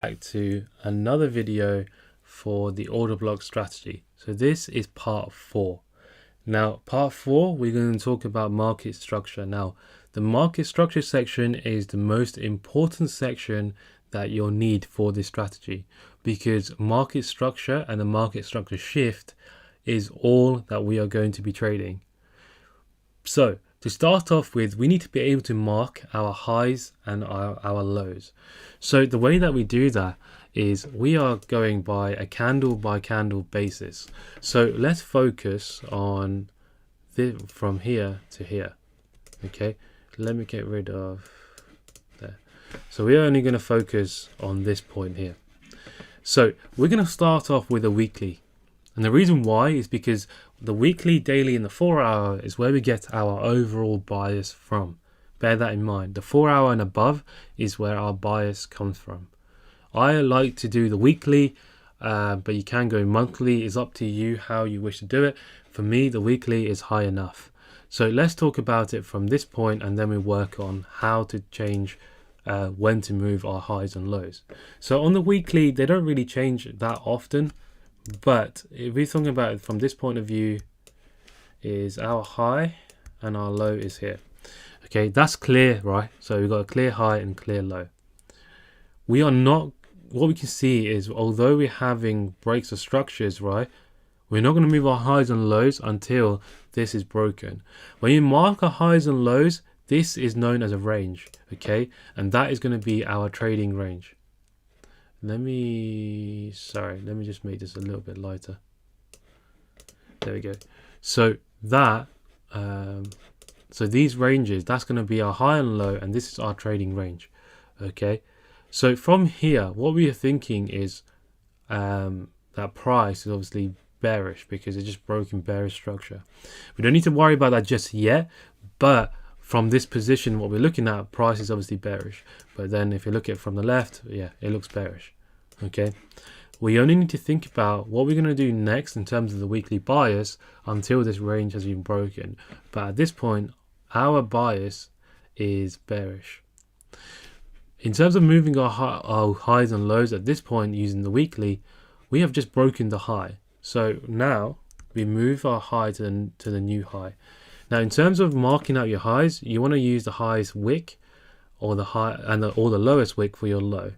Back to another video for the order block strategy. So this is part 4. Now part 4 we're going to talk about market structure. Now the market structure section is the most important section that you'll need for this strategy, because market structure and the market structure shift is all that we are going to be trading. So to start off with, we need to be able to mark our highs and our lows. So the way that we do that is we are going by a candle by candle basis. So let's focus on this from here to here. Okay, let me get rid of there. So we're only going to focus on this point here. So we're going to start off with a weekly. And the reason why is because the weekly, daily, and the 4 hour is where we get our overall bias from. Bear that in mind. The 4 hour and above is where our bias comes from. I like to do the weekly, but you can go monthly. It's up to you how you wish to do it. For me, the weekly is high enough. So let's talk about it from this point, and then we work on how to change when to move our highs and lows. So on the weekly, they don't really change that often. But if we're talking about it from this point of view, is our high and our low is here. Okay, that's clear, right? So we've got a clear high and clear low. We are not, what we can see is, although we're having breaks of structures, right, we're not going to move our highs and lows until this is broken. When you mark our highs and lows, this is known as a range, okay? And that is going to be our trading range. Let me just make this a little bit lighter. There we go. So that, so these ranges, that's going to be our high and low, and this is our trading range. Okay. So from here, what we are thinking is that price is obviously bearish because it just broke in bearish structure. We don't need to worry about that just yet, but from this position, what we're looking at, price is obviously bearish. But then if you look at it from the left, yeah, it looks bearish. Okay. We only need to think about what we're going to do next in terms of the weekly bias until this range has been broken. But at this point, our bias is bearish. In terms of moving our highs and lows at this point using the weekly, we have just broken the high. So now we move our high to the new high. Now, in terms of marking out your highs, you want to use the highest wick or the lowest wick for your low.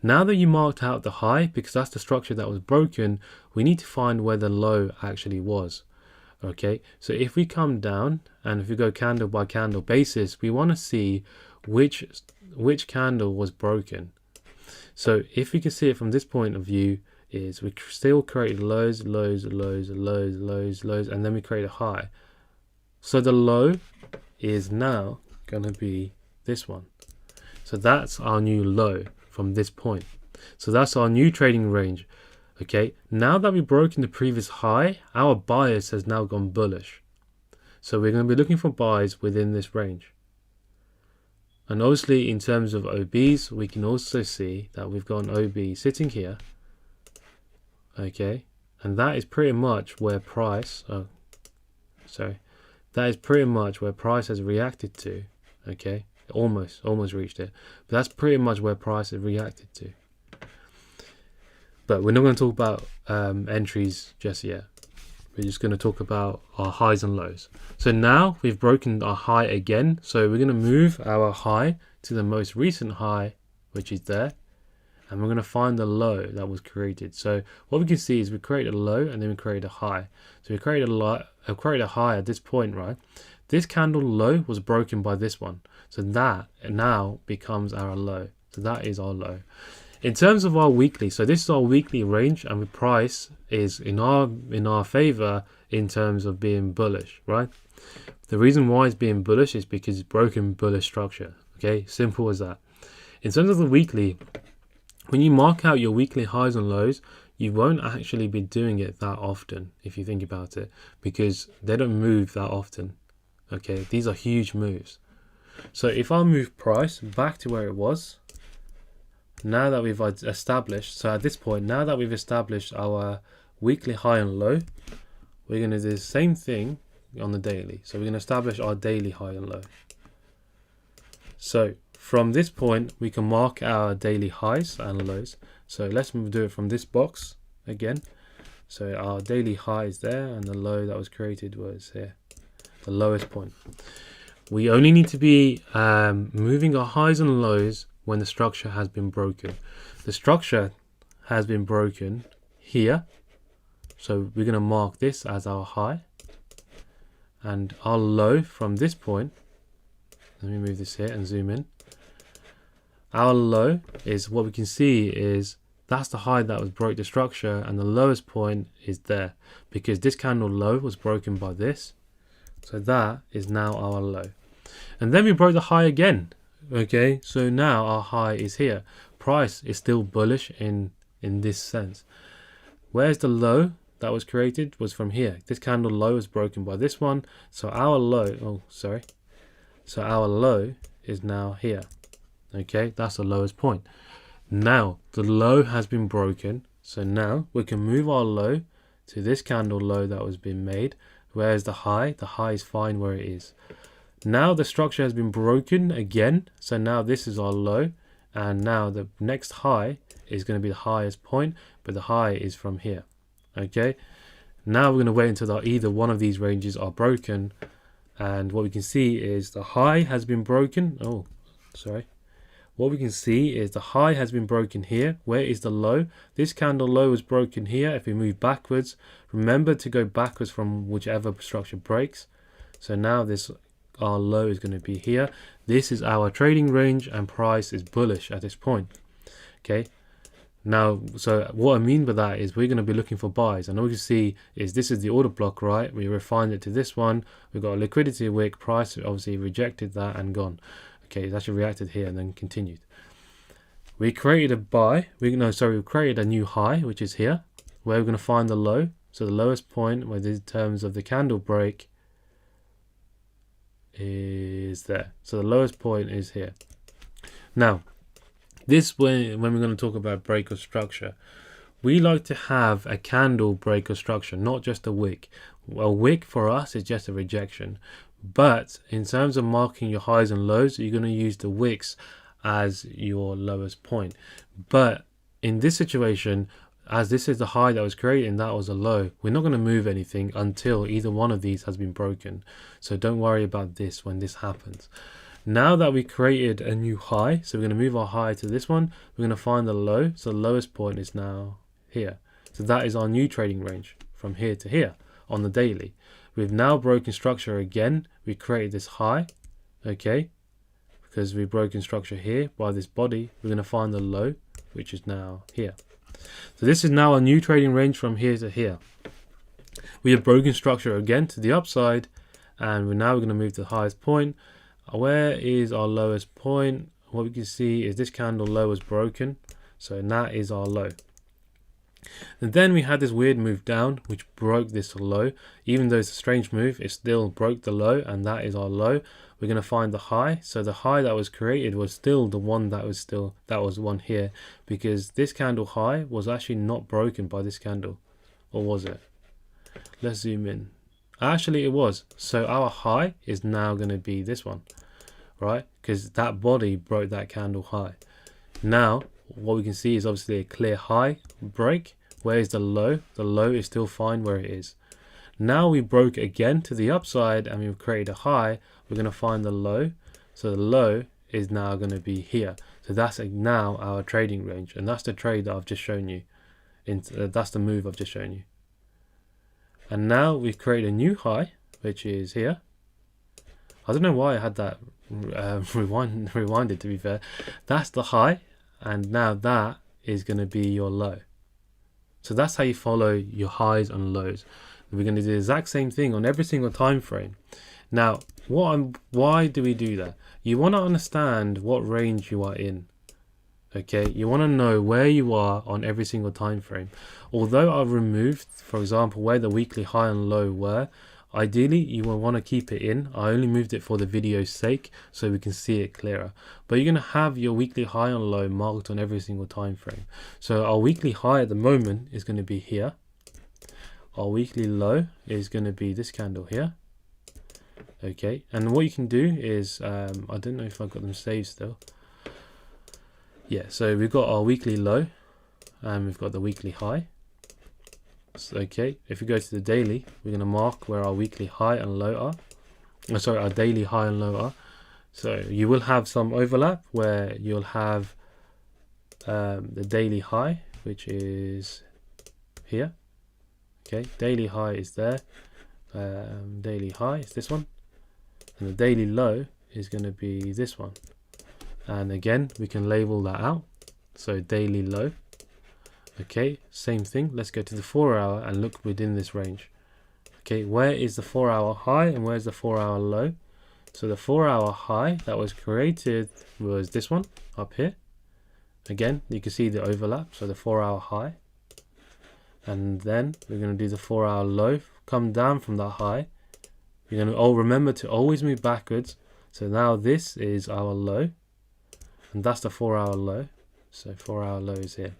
Now that you marked out the high, because that's the structure that was broken, we need to find where the low actually was. Okay, so if we come down and if we go candle by candle basis, we want to see which candle was broken. So if we can see it from this point of view, is we still create lows, lows, lows, lows, lows, lows, and then we create a high. So the low is now going to be this one. So that's our new low from this point. So that's our new trading range. Okay, now that we've broken the previous high, our bias has now gone bullish. So we're going to be looking for buys within this range. And obviously in terms of OBs, we can also see that we've got an OB sitting here. Okay, and that is pretty much where price, that is pretty much where price has reacted to. Okay, almost reached it, but that's pretty much where price has reacted to. But we're not going to talk about entries just yet. We're just going to talk about our highs and lows. So now we've broken our high again, so we're going to move our high to the most recent high, which is there, and we're going to find the low that was created. So what we can see is we create a low and then we create a high. So we create a high at this point, right? This candle low was broken by this one, so that now becomes our low. So that is our low. In terms of our weekly, so this is our weekly range, and the price is in our favor in terms of being bullish, right? The reason why it's being bullish is because it's broken bullish structure. Okay, simple as that. In terms of the weekly, when you mark out your weekly highs and lows, you won't actually be doing it that often if you think about it, because they don't move that often. Okay, these are huge moves. So if I move price back to where it was, now that we've established, so at this point, now that we've established our weekly high and low, we're going to do the same thing on the daily. So we're going to establish our daily high and low. So from this point we can mark our daily highs and lows. So let's do it from this box again. So our daily high is there and the low that was created was here, the lowest point. We only need to be moving our highs and lows when the structure has been broken. The structure has been broken here, so we're going to mark this as our high, and our low from this point. Let me move this here and zoom in. Our low is what we can see is that's the high that was broke the structure, and the lowest point is there because this candle low was broken by this. So that is now our low. And then we broke the high again. Okay, so now our high is here. Price is still bullish in this sense. Where's the low that was created was from here. This candle low is broken by this one. So our low, so our low is now here. Okay, that's the lowest point. Now the low has been broken. So now we can move our low to this candle low that was being made. Where's the high? The high is fine where it is. Now the structure has been broken again. So now this is our low. And now the next high is going to be the highest point. But the high is from here. Okay. Now we're going to wait until either one of these ranges are broken. And what we can see is the high has been broken. What we can see is the high has been broken here. Where is the low? This candle low was broken here. If we move backwards, remember to go backwards from whichever structure breaks. So now our low is going to be here. This is our trading range and price is bullish at this point. Okay. Now, so what I mean by that is we're going to be looking for buys. And all you can see is this is the order block, right? We refined it to this one. We've got a liquidity wick. Price obviously rejected that and gone. Okay, it's actually reacted here and then continued. We created a buy. We created a new high, which is here, where we're going to find the low. So the lowest point, in terms of the candle break, is there. So the lowest point is here. Now, this when we're going to talk about break of structure, we like to have a candle break of structure, not just a wick. A wick for us is just a rejection. But in terms of marking your highs and lows, you're going to use the wicks as your lowest point. But in this situation, as this is the high that was created and that was a low, we're not going to move anything until either one of these has been broken. So don't worry about this when this happens. Now that we created a new high, so we're going to move our high to this one, we're going to find the low. So the lowest point is now here. So that is our new trading range from here to here on the daily. We've now broken structure again. We created this high, okay, because we've broken structure here by this body. We're going to find the low, which is now here. So this is now a new trading range from here to here. We have broken structure again to the upside, and we're going to move to the highest point. Where is our lowest point? What we can see is this candle low was broken, so that is our low. And then we had this weird move down, which broke this low. Even though it's a strange move, it still broke the low, and that is our low. We're going to find the high. So the high that was created was still the one that was one here, because this candle high was actually not broken by this candle, or was it? Let's zoom in. Actually, it was. So our high is now going to be this one, right? Because that body broke that candle high. Now, what we can see is obviously a clear high break. Where is the low? The low is still fine where it is. Now we broke again to the upside and we've created a high. We're going to find the low. So the low is now going to be here. So that's now our trading range. And that's the trade that I've just shown you. That's the move I've just shown you. And now we've created a new high, which is here. I don't know why I had that rewinded, to be fair. That's the high. And now that is going to be your low. So that's how you follow your highs and lows. We're going to do the exact same thing on every single time frame. Now, why do we do that? You want to understand what range you are in. Okay, you want to know where you are on every single time frame. Although I've removed, for example, where the weekly high and low were, ideally you will want to keep it in. I only moved it for the video's sake so we can see it clearer. But you're going to have your weekly high and low marked on every single time frame. So our weekly high at the moment is going to be here. Our weekly low is going to be this candle here. Okay, and what you can do is I don't know if I've got them saved still. Yeah, so we've got our weekly low and we've got the weekly high. So, okay, if we go to the daily, we're going to mark where our weekly high and low are. Oh, sorry, our daily high and low are. So you will have some overlap where you'll have the daily high, which is here. Okay, daily high is there. Daily high is this one. And the daily low is going to be this one. And again, we can label that out. So daily low. Okay, same thing. Let's go to the 4 hour and look within this range. Okay, where is the 4 hour high and where's the 4 hour low? So the 4 hour high that was created was this one up here. Again, you can see the overlap. So the 4 hour high. And then we're going to do the 4 hour low. Come down from that high. You're going to remember to always move backwards. So now this is our low. And that's the 4 hour low. So 4 hour low is here.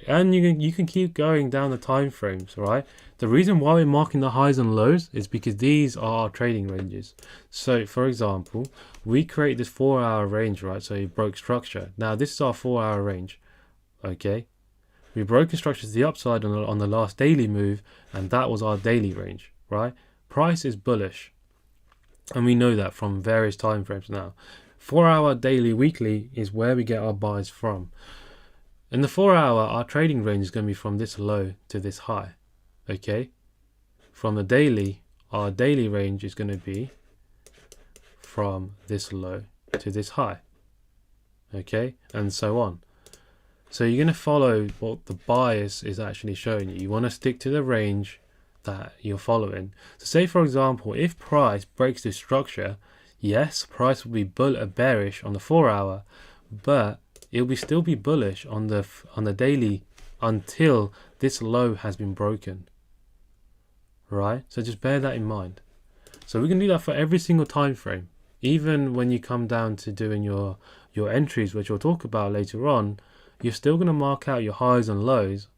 And you can keep going down the time frames, right? The reason why we're marking the highs and lows is because these are our trading ranges. So for example, we create this 4 hour range, right? So you broke structure. Now this is our 4 hour range. Okay. We broke structure to the upside on the last daily move, and that was our daily range, right? Price is bullish. And we know that from various time frames now. 4 hour, daily, weekly is where we get our buys from. In the 4 hour, our trading range is going to be from this low to this high. Okay. From the daily, our daily range is going to be from this low to this high. Okay. And so on. So you're going to follow what the bias is actually showing you. You want to stick to the range that you're following. So say for example, if price breaks this structure, yes, price will be bearish on the 4 hour, but it will still be bullish on the daily until this low has been broken. Right? So just bear that in mind. So we can do that for every single time frame. Even when you come down to doing your entries, which we'll talk about later on, you're still going to mark out your highs and lows,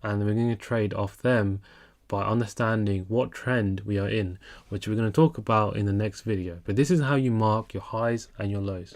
and we're going to trade off them by understanding what trend we are in, which we're going to talk about in the next video. But this is how you mark your highs and your lows.